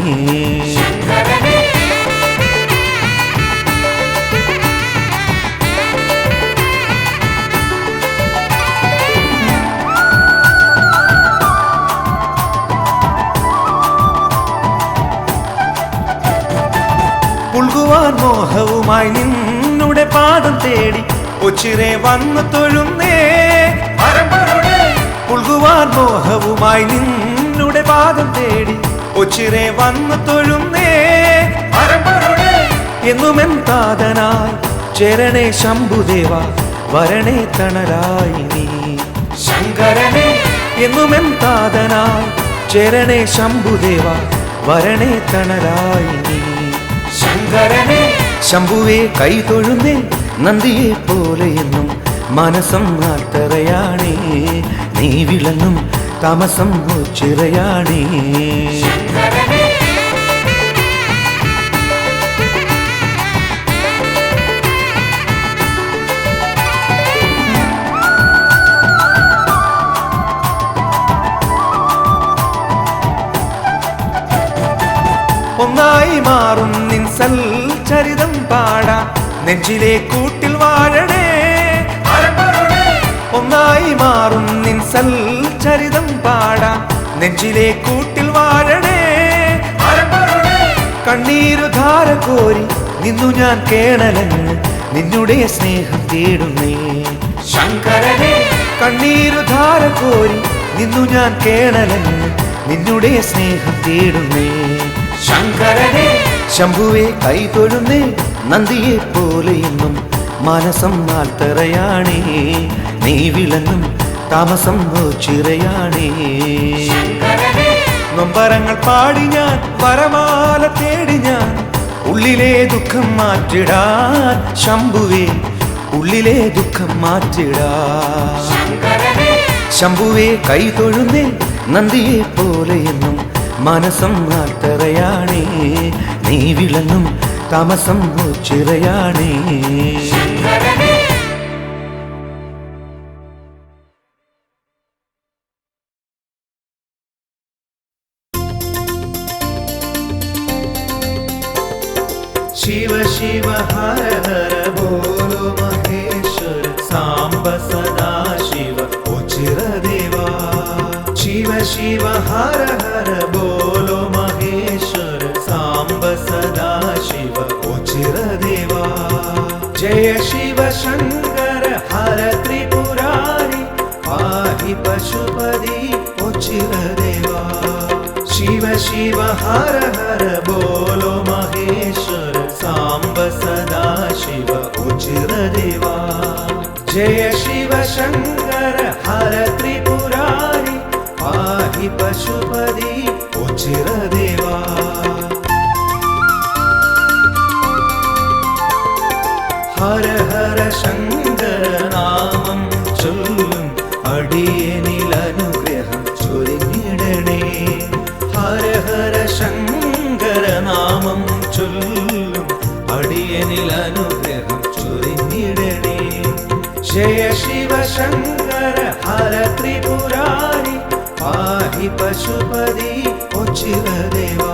പുൽകുവാൻ മോഹവുമായി നിന്നുടെ പാദം തേടി ഒച്ചിരെ വന്നു തൊഴുന്നേ പരമ്പരുടെ പുൽകുവാൻ മോഹവുമായി നിന്നുടെ പാദം തേടി ഒച്ചിരെ വന്നു തൊഴുന്നേ പരമ്പരുടെ എന്നുമെൻ താതനായി ചേരണേ ശംഭുദേവ വരണേ തണലായി നീ ശങ്കരനെ എന്നുമെൻ താതനായി ചേരണേ ശംഭുദേവ വരണേ തണലായി നീ ശങ്കരനെ ശംഭുവേ കൈ തൊഴുന്നേ നന്ദിയെ പോലെ എന്നും മനസ്സം ആർത്തറയാണേ നീ വിളങ്ങും താമസം ചിറയാണേ ഒന്നായി മാറും നിൻ സൽചരിതം പാടാം നെഞ്ചിലെ കൂട്ടിൽ വാഴണേ ഒന്നായി മാറും നിൻ സൽചരിതം പാടാം നെഞ്ചിലെ കൂട്ടിൽ വാഴണേ കണ്ണീരു ധാര കോരി നിന്നു ഞാൻ കേണലങ്ങ് നിന്നുടെ സ്നേഹം തേടുന്നേ ശങ്കരനെ കണ്ണീരു ധാര കോരി നിന്നു ഞാൻ കേണലങ്ങ് നിന്നുടെ സ്നേഹം തേടുന്നേ ശങ്കരനെ ശംഭുവേ കൈ തൊഴുന്നേ നന്ദിയെ പോലെ എന്നും മനസ്സം ആൽത്തറയാണേ നീ വിളങ്ങും താമസം ചിറയാണേ നൊമ്പരങ്ങൾ പാടി ഞാൻ വരമാല തേടി ഞാൻ ഉള്ളിലെ ദുഃഖം മാറ്റിടാൻ ശംഭുവേ ഉള്ളിലെ ദുഃഖം മാറ്റിടാൻ ശംഭുവേ കൈ തൊഴുന്നേ നന്ദിയെ പോലെ എന്നും മനസ്സം ആൽത്തറയാണേ നീ വിളങ്ങും താമസം ചിറയാണേ शिव शिव हर हर बोलो महेश्वर सांब सदा शिव उचिर देवा शिव शिव हर हर बोलो महेश्वर सांब सदा शिव उचिर देवा जय शिव शंकर हर त्रिपुरारी पाहि पशुपति उचिर देवा शिव शिव हर हर बोलो महेश्वर सांब सदा शिव उचिर देवा जय शिव शंकर हर त्रिपुरारी पाहि पशुपति उचिर देवा हर हर शंकर नामം ചൊല്ലും അടിയനിൽ അനുഗ്രഹം ചൊരിഞ്ഞിടണേ ഹര ഹര ശങ്കര നാമം ചൊല്ലും അടിയനിൽ അനുഗ്രഹം ചൊരിഞ്ഞിടണേ ജയ ശിവ ശങ്കര ഹര ത്രിപുരാരി പാഹി പശുപതി ഉച്ചിര ദേവാ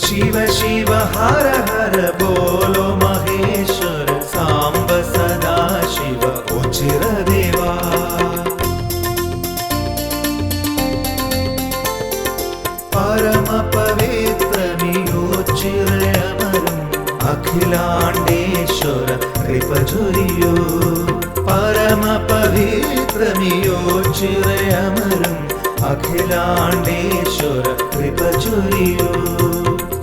शिव शिव हर हर बोलो महेश्वर सांब सदा शिव उचिर देवा परम पवित्रमियोचिर अमरं अखिलांडेश्वर कृपचोरियो परम पवित्रमियोचिर अमरं अखिलांडेश्वर कृपचोरियो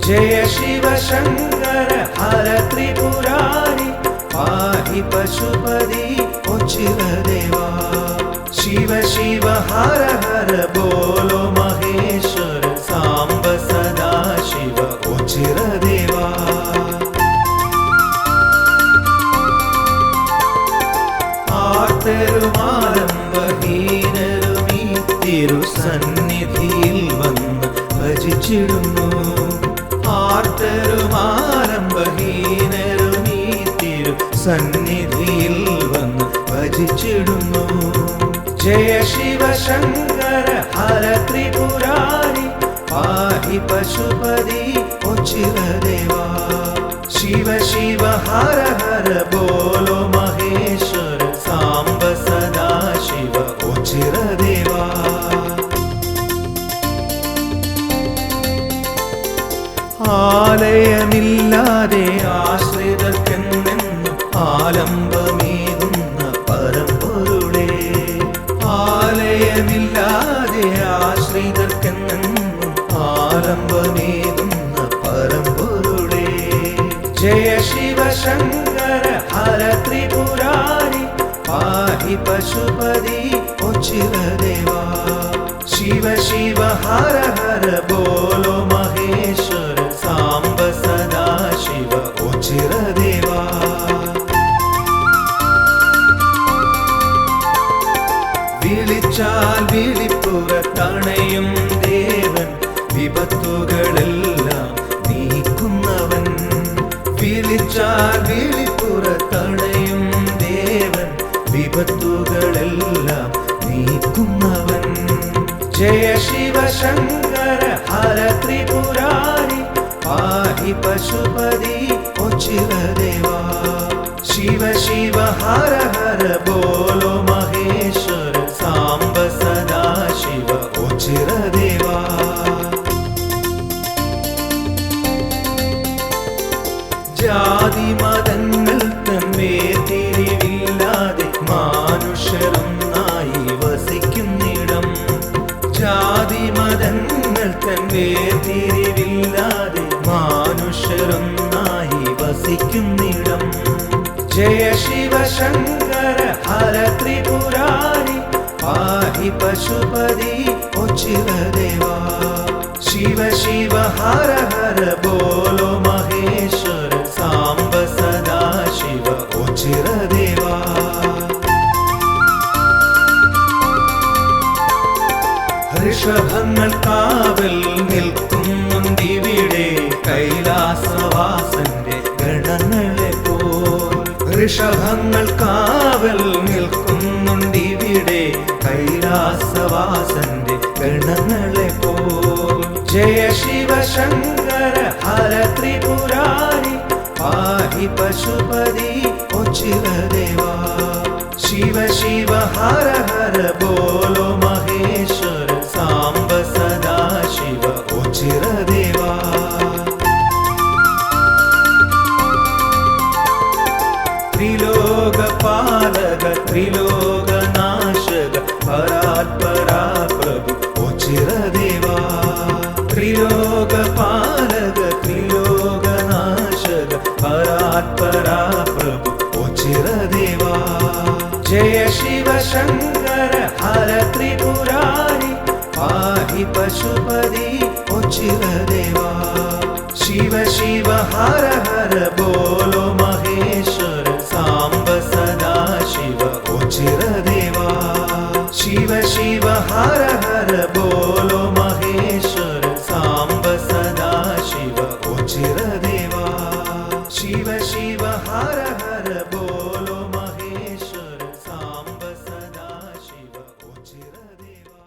जय शिव शंकर हर त्रिपुरारी पाहि पशुपति उचिर देवा शिव शिव हर हर बोलो महेश्वर सांब सदा शिव उचिर देवा ആർത്തരുമാരംഭഹീനരുമീ തിരുസന്നിധിയിൽ വന്ന് ഭജിച്ചിടുന്നു ആർത്തരുമാരംഭഹീനരുമീ തിരുസന്നിധിയിൽ വന്ന് ഭജിച്ചിടുന്നു ജയ ശിവ ശങ്കര ഹര ത്രിപുരാരി പാഹി പശുപതി ഉച്ചിര ദേവാ शिव शिव हर हर बोलो महेश्वर सांब सदा शिव उचिर देवा ആലയമില്ലാതെ ആശ്രിതർക്കെന്നെന്നും ആലംബമേകും जय शिव शङ्कर हर त्रिपुरारि पाहि पशुपति उचिरदेवा शिव शिव हर हर बोलो महेश्वर साम्ब सदा शिव उचिरदेवा വിളിച്ചാൽ വിളിപ്പുറത്തണയും ദേവൻ വിപത്തുകളെല്ലാം നീക്കുന്നവൻ വിളിച്ചാൽ വിളിപ്പുറത്തണയും ദേവൻ വിപത്തുകളെല്ലാം നീക്കുന്നവൻ ജയ ശിവ ശങ്കര ഹര ത്രിപുരാരി പാഹി പശുപതി ഉച്ചിരദേവാ शिव शिव हर हर बोलो महेश्वर साम्ब सदा शिव उचिरदेवा ജാതി മതങ്ങൾ തമ്മിൽ മാനുഷരൊന്നായി വസിക്കുന്നിടം ജാതി മതങ്ങൾ തമ്മിൽ മാനുഷരൊന്നായി വസിക്കുന്നിടം जय शिव शङ्कर हर त्रिपुरारि पाहि पशुपति उचिरदेवा शिव शिव हर हर बोलो महेश्वर साम्ब सदा शिव उचिरदेवा ഋഷഭങ്ങൾ കാവൽ നിൽക്കുന്നുണ്ടിവിടെ കൈലാസവാസന്റെ ഗണങ്ങളെ ഋഷഭങ്ങൾ കാവൽ നിൽക്കുന്നുണ്ടിവിടെ കൈലാസവാസന്റെ ഗണങ്ങളെ പോൽ ജയ ശിവ ശങ്കര ഹര ത്രിപുരാരി പാഹി പശുപതി ഉച്ചിരദേവാ ശിവ ശിവ ഹര ഹര ബോലോ മഹേശ്വര സാംബ സദാ ശിവ ഉച്ചിരദേവാ त्रिलोकपालक त्रिलोकनाशक परात्परा प्रभु उचिरदेवा त्रिलोकपालक त्रिलोकनाशक परात्परा प्रभु उचिरदेवा जय शिव शङ्कर हर त्रिपुरारि पाहि पशुपति उचिरदेवा शिव शिव हर हर बोलो महेश्वर साम्ब सदा शिव उचिरदेवा शिव शिव हर हर बोलो महेश्वर साम्ब सदा शिव उचिरदेवा शिव शिव हर हर बोलो महेश्वर साम्ब सदा शिव उचिरदेवा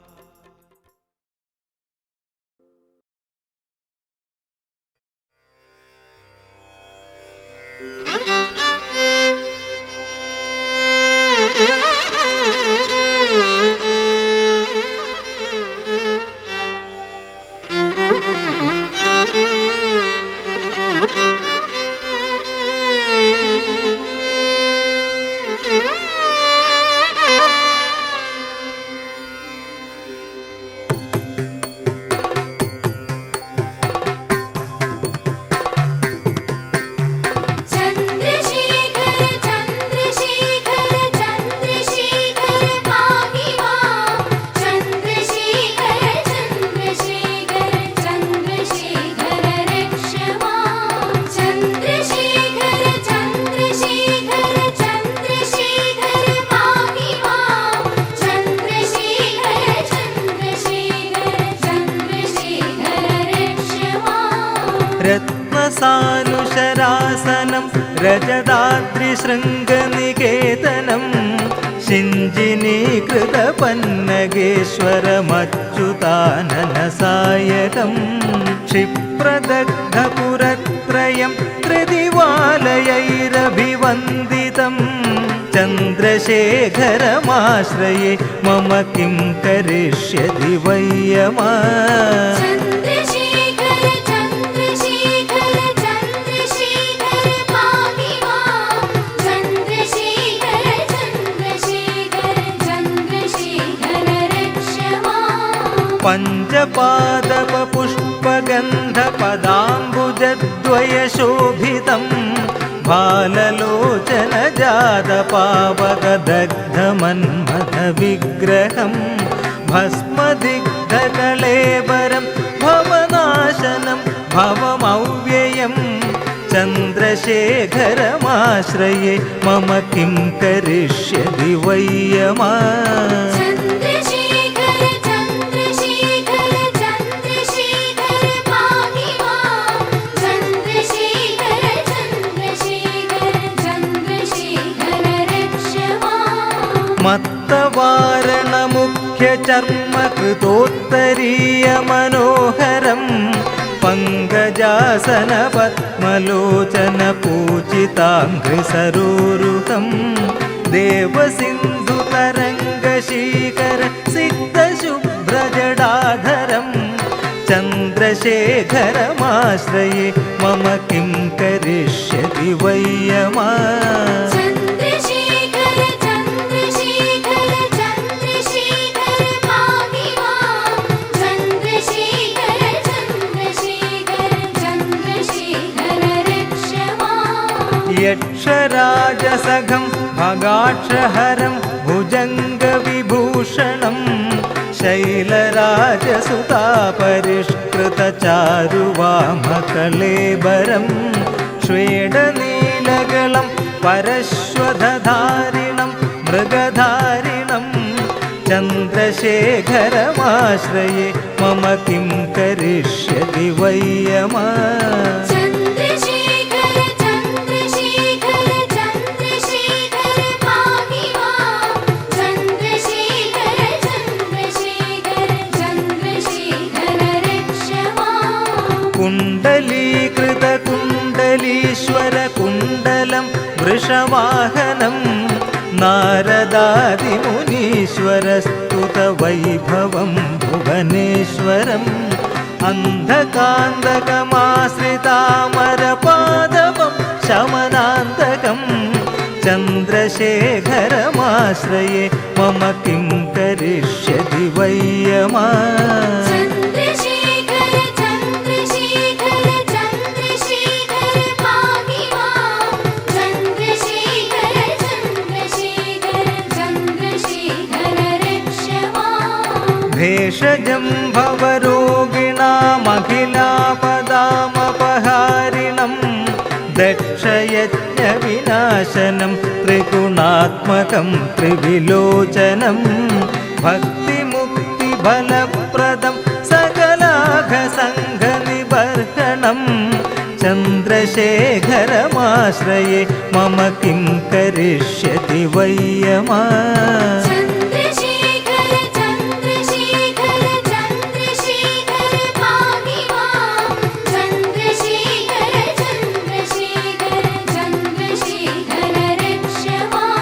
രത്നസാനുശരാസനം രജതാദ്രിശൃംഗനികേതനം ശിഞ്ചിനീകൃതപന്നഗേശ്വരമച്യുതാനനസായകം ക്ഷിപ്രദഗ്ധപുരത്രയം ത്രിദിവാലയൈരഭിവന്ദിതം ചന്ദ്രശേഖരമാശ്രയേ മമ കിം കരിഷ്യതി വയ്യമാ പഞ്ചപാദപ പുഷ്പഗന്ധപദാംബുജദ്വയശോഭിതം भाललोचन जातपावकदग्धमन्मथविग्रहं भस्मदिग्धकलेवरं भवनाशनं भवमव्ययं चन्द्रशेखरमाश्रये मम किं करिष्यति वै यमा चन्द्रशेखर चन्द्रशेखर चन्द्रशेखर पाहि मां चन्द्रशेखर चन्द्रशेखर चन्द्रशेखर रक्ष मां मत्तवारणमुख्यचर्मकृतोत्तरीयमनोहरं पङ्कजासनपद्मलोचनपूजिताङ्घ्रिसरोरुहं देवसिन्धुतरङ्गशीकर सिद्धशुभ्रजडाधरं चन्द्रशेखरमाश्रये मम किं करिष्यति वै यमा चन्द्रशेखर चन्द्रशेखर चन्द्रशेखर पाहि मां चन्द्रशेखर चन्द्रशेखर चन्द्रशेखर रक्ष मां यक्षराजसघं भगाक्षहरं भुजङ्गविभूषणं शैलराजसुतापरिष्कृतचारुवामकलेबरं श्वेडनीलगलं परश्वधारिणं मृगधारिणं चन्द्रशेखरमाश्रये मम किं करिष्यति वै यमा चन्द्रशेखर चन्द्रशेखर चन्द्रशेखर पाहि मां चन्द्रशेखर चन्द्रशेखर चन्द्रशेखर रक्ष मां कुण्डलीकृतकुण्डलीश्वरकुण्डलं वृषवाहनं नारदादिमुनीश्वरस्तुतवैभवं भुवनेश्वरम् अन्धकान्तकमाश्रितामरपादवं शमनान्तकं चन्द्रशेखरमाश्रये मम किं करिष्यति वै यमा चन्द्रशेखर चन्द्रशेखर चन्द्रशेखर पाहि मां चन्द्रशेखर चन्द्रशेखर चन्द्रशेखर रक्ष मां भेषजं भवरोगिणामखिलापदामपहारिणं दक्षयज्ञविनाशनं त्रिगुणात्मकं त्रिविलोचनं भक्तिमुक्तिफलप्रदं सकलाघसङ्घनिबर्हणं चन्द्रशेखरमाश्रये मम किं करिष्यति वै यमा चन्द्रशेखर चन्द्रशेखर चन्द्रशेखर पाहि मां चन्द्रशेखर चन्द्रशेखर चन्द्रशेखर रक्ष मां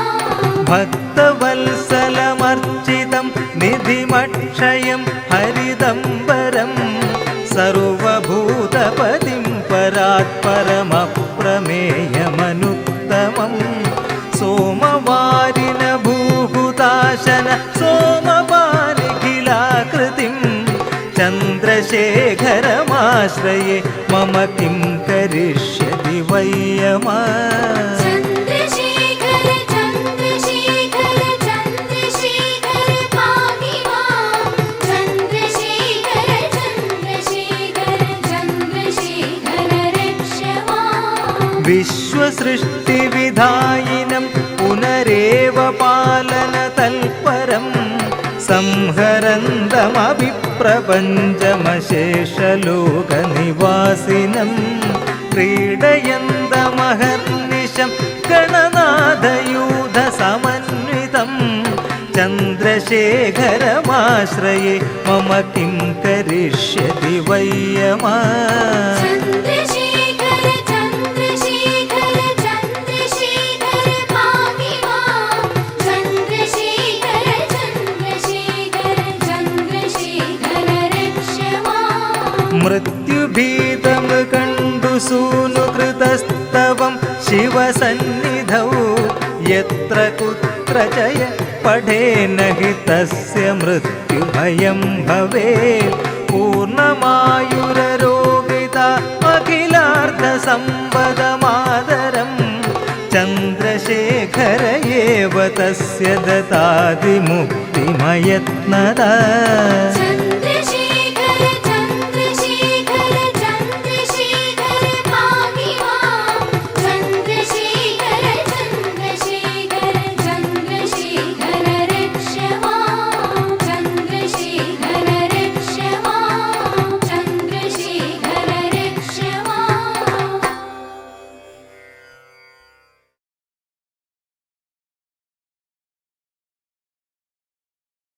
भक्तवत्सलमर्चितं निधिमक्षयं हरिदम्बरं सर्वभूतपतिं परात्परमप्रमेयमनुत्तमं सोमवारिन भूहुताशन सोमपानिखिलाकृतिं चन्द्रशेखरमाश्रये मम किं करिष्यति वै यमा चन्द्रशेखर चन्द्रशेखर चन्द्रशेखर पाहि मां चन्द्रशेखर चन्द्रशेखर चन्द्रशेखर रक्ष मां विश्वसृष्टिविधायिनं पुनरेव पालनतल्परं संहरन्तमभिप्रपञ्चमशेषलोकनिवासिनं क्रीडयन्तमहर्निशं गणनाथयूथसमन्वितं चन्द्रशेखरमाश्रये मम किं करिष्यति वै यमा चन्द्रशेखर चन्द्रशेखर चन्द्रशेखर पाहि मां चन्द्रशेखर चन्द्रशेखर चन्द्रशेखर रक्ष मां मृत्युभीतमृकण्डुसूनुकृतस्तवं शिवसन्निधौ यत्र कुत्र च य पठेन हि तस्य मृत्युभयं भवेत् पूर्णमायुररोगिता अखिलार्थसम्पदमादरम् एव तस्य ददाति मुक्तिमयत्नदा।